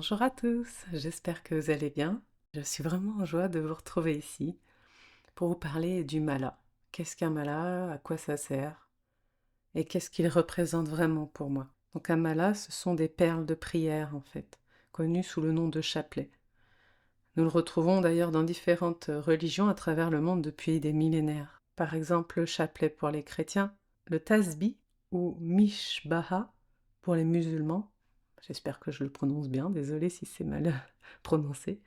Bonjour à tous, j'espère que vous allez bien. Je suis vraiment en joie de vous retrouver ici pour vous parler du mala. Qu'est-ce qu'un mala? À quoi ça sert? Et qu'est-ce qu'il représente vraiment pour moi? Donc un mala, ce sont des perles de prière en fait, connues sous le nom de chapelet. Nous le retrouvons d'ailleurs dans différentes religions à travers le monde depuis des millénaires. Par exemple, le chapelet pour les chrétiens, le tasbih ou mishbaha pour les musulmans. J'espère que je le prononce bien, désolée si c'est mal prononcé.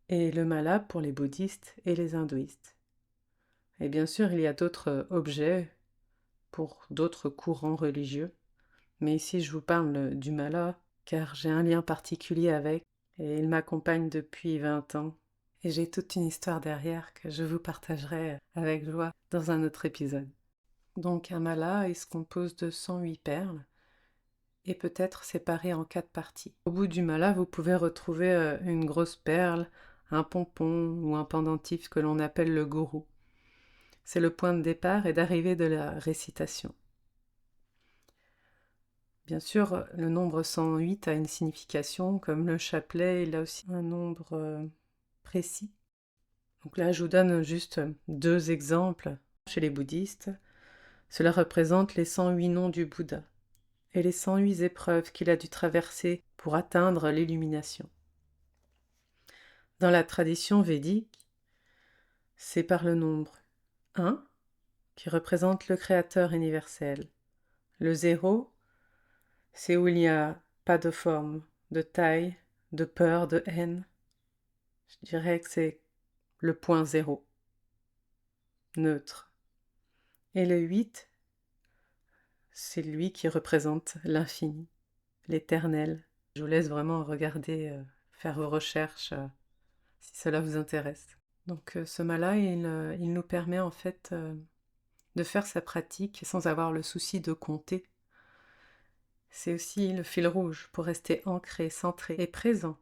Et le mala pour les bouddhistes et les hindouistes. Et bien sûr, il y a d'autres objets pour d'autres courants religieux. Mais ici, je vous parle du mala car j'ai un lien particulier avec et il m'accompagne depuis 20 ans. Et j'ai toute une histoire derrière que je vous partagerai avec joie dans un autre épisode. Donc un mala, il se compose de 108 perles et peut être séparé en 4 parties. Au bout du mala, vous pouvez retrouver une grosse perle, un pompon ou un pendentif que l'on appelle le gourou. C'est le point de départ et d'arrivée de la récitation. Bien sûr, le nombre 108 a une signification, comme le chapelet, il a aussi un nombre précis. Donc là, je vous donne juste 2 exemples. Chez les bouddhistes, cela représente les 108 noms du Bouddha et les 108 épreuves qu'il a dû traverser pour atteindre l'illumination. Dans la tradition védique, c'est par le nombre 1 qui représente le Créateur universel. Le 0, c'est où il n'y a pas de forme, de taille, de peur, de haine. Je dirais que c'est le point 0, neutre. Et le 8, c'est lui qui représente l'infini, l'éternel. Je vous laisse vraiment regarder, faire vos recherches si cela vous intéresse. Donc ce mala, il nous permet en fait de faire sa pratique sans avoir le souci de compter. C'est aussi le fil rouge pour rester ancré, centré et présent,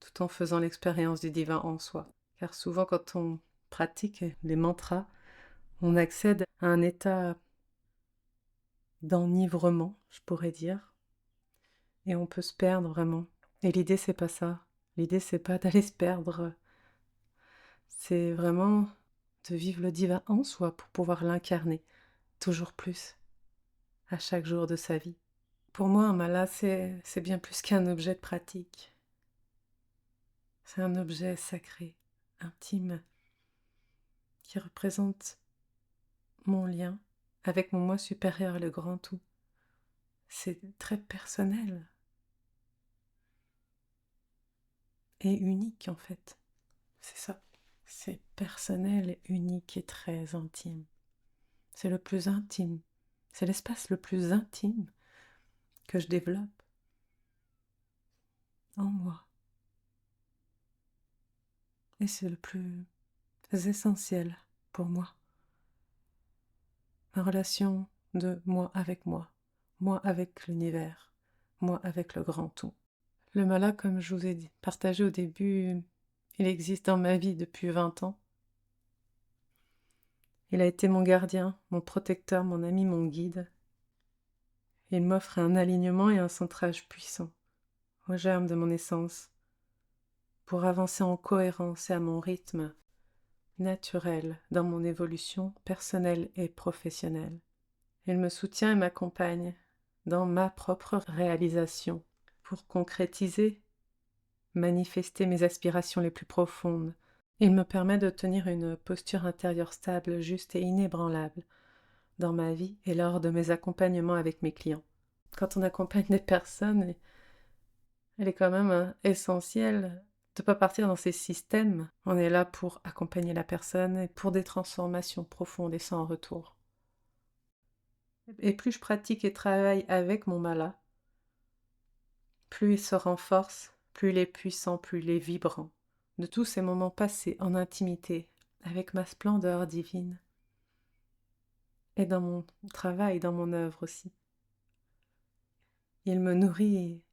tout en faisant l'expérience du divin en soi. Car souvent quand on pratique les mantras, on accède à un état d'enivrement, je pourrais dire, et on peut se perdre vraiment. Et l'idée c'est pas ça. L'idée c'est pas d'aller se perdre. C'est vraiment de vivre le divin en soi pour pouvoir l'incarner toujours plus à chaque jour de sa vie. Pour moi, un mala, c'est bien plus qu'un objet de pratique. C'est un objet sacré, intime, qui représente mon lien avec mon moi supérieur, le grand tout. C'est très personnel et unique en fait. C'est ça. C'est personnel, unique et très intime. C'est le plus intime. C'est l'espace le plus intime que je développe en moi. Et c'est le plus essentiel pour moi. Ma relation de moi avec l'univers, moi avec le grand tout. Le mala, comme je vous ai partagé au début, il existe dans ma vie depuis 20 ans. Il a été mon gardien, mon protecteur, mon ami, mon guide. Il m'offre un alignement et un centrage puissant, au germe de mon essence, pour avancer en cohérence et à mon rythme naturel dans mon évolution personnelle et professionnelle. Il me soutient et m'accompagne dans ma propre réalisation pour concrétiser, manifester mes aspirations les plus profondes. Il me permet de tenir une posture intérieure stable, juste et inébranlable dans ma vie et lors de mes accompagnements avec mes clients. Quand on accompagne des personnes, il est quand même essentiel de ne pas partir dans ces systèmes. On est là pour accompagner la personne et pour des transformations profondes et sans retour. Et plus je pratique et travaille avec mon mala, plus il se renforce, plus il est puissant, plus il est vibrant. De tous ces moments passés en intimité, avec ma splendeur divine, et dans mon travail, dans mon œuvre aussi. Il me nourrit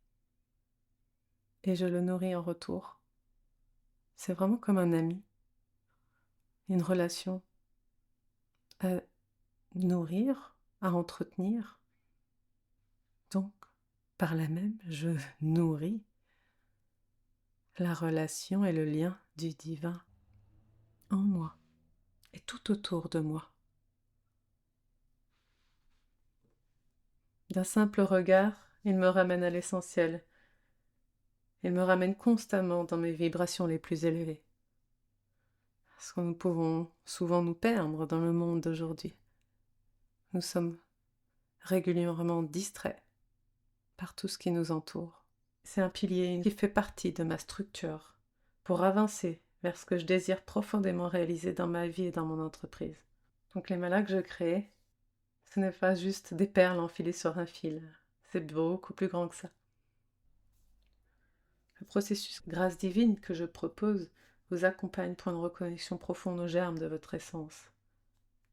et je le nourris en retour. C'est vraiment comme un ami, une relation à nourrir, à entretenir. Donc, par là même, je nourris la relation et le lien du divin en moi et tout autour de moi. D'un simple regard, il me ramène à l'essentiel. Il me ramène constamment dans mes vibrations les plus élevées. Parce que nous pouvons souvent nous perdre dans le monde d'aujourd'hui. Nous sommes régulièrement distraits par tout ce qui nous entoure. C'est un pilier qui fait partie de ma structure pour avancer vers ce que je désire profondément réaliser dans ma vie et dans mon entreprise. Donc les malas que je crée, ce n'est pas juste des perles enfilées sur un fil. C'est beaucoup plus grand que ça. Le processus grâce divine que je propose vous accompagne pour une reconnexion profonde aux germes de votre essence,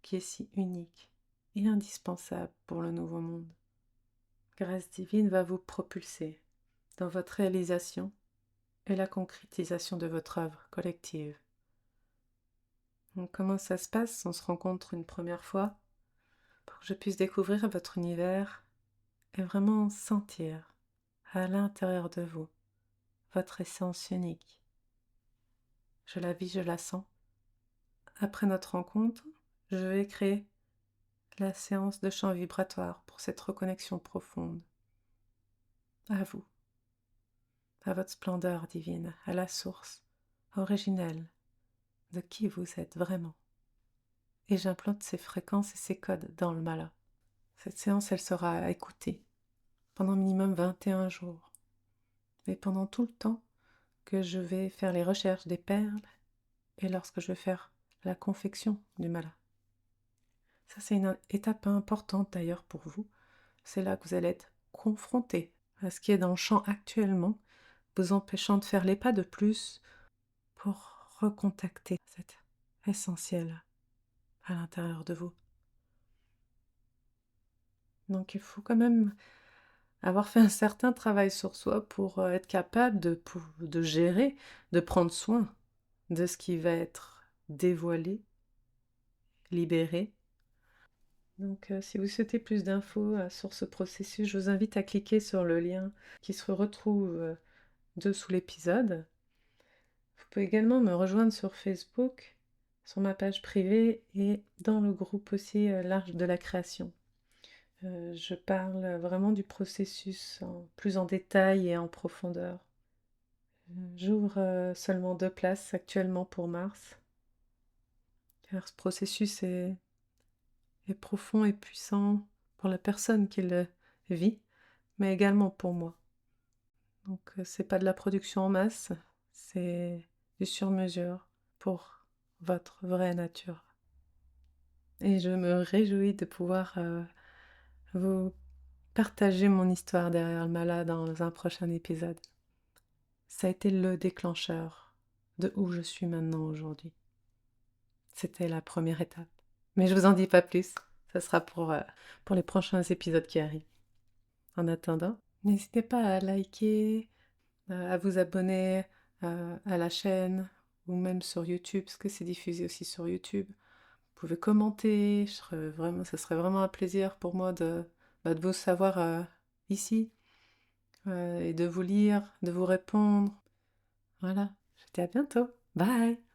qui est si unique et indispensable pour le nouveau monde. Grâce divine va vous propulser dans votre réalisation et la concrétisation de votre œuvre collective. Donc, comment ça se passe? On se rencontre une première fois pour que je puisse découvrir votre univers et vraiment sentir à l'intérieur de vous votre essence unique. Je la vis, je la sens. Après notre rencontre, je vais créer la séance de chant vibratoire pour cette reconnexion profonde à vous, à votre splendeur divine, à la source originelle de qui vous êtes vraiment. Et j'implante ces fréquences et ces codes dans le mala. Cette séance, elle sera écoutée pendant minimum 21 jours. Et pendant tout le temps que je vais faire les recherches des perles et lorsque je vais faire la confection du mala. Ça, c'est une étape importante d'ailleurs pour vous. C'est là que vous allez être confronté à ce qui est dans le champ actuellement, vous empêchant de faire les pas de plus pour recontacter cet essentiel à l'intérieur de vous. Donc il faut quand même avoir fait un certain travail sur soi pour être capable de gérer, de prendre soin de ce qui va être dévoilé, libéré. Donc si vous souhaitez plus d'infos sur ce processus, je vous invite à cliquer sur le lien qui se retrouve dessous l'épisode. Vous pouvez également me rejoindre sur Facebook, sur ma page privée et dans le groupe aussi L'Arche de la Création. Je parle vraiment du processus plus en détail et en profondeur. J'ouvre seulement 2 places actuellement pour mars, car ce processus est profond et puissant pour la personne qui le vit, mais également pour moi. Donc c'est pas de la production en masse, c'est du sur-mesure pour votre vraie nature. Et je me réjouis de pouvoir vous partager mon histoire derrière le mala dans un prochain épisode. Ça a été le déclencheur de où je suis maintenant aujourd'hui. C'était la première étape. Mais je vous en dis pas plus, ça sera pour les prochains épisodes qui arrivent. En attendant, n'hésitez pas à liker, à vous abonner à la chaîne ou même sur YouTube, parce que c'est diffusé aussi sur YouTube. Vous pouvez commenter, ça serait vraiment un plaisir pour moi de vous savoir ici et de vous lire, de vous répondre. Voilà, je vous dis à bientôt. Bye!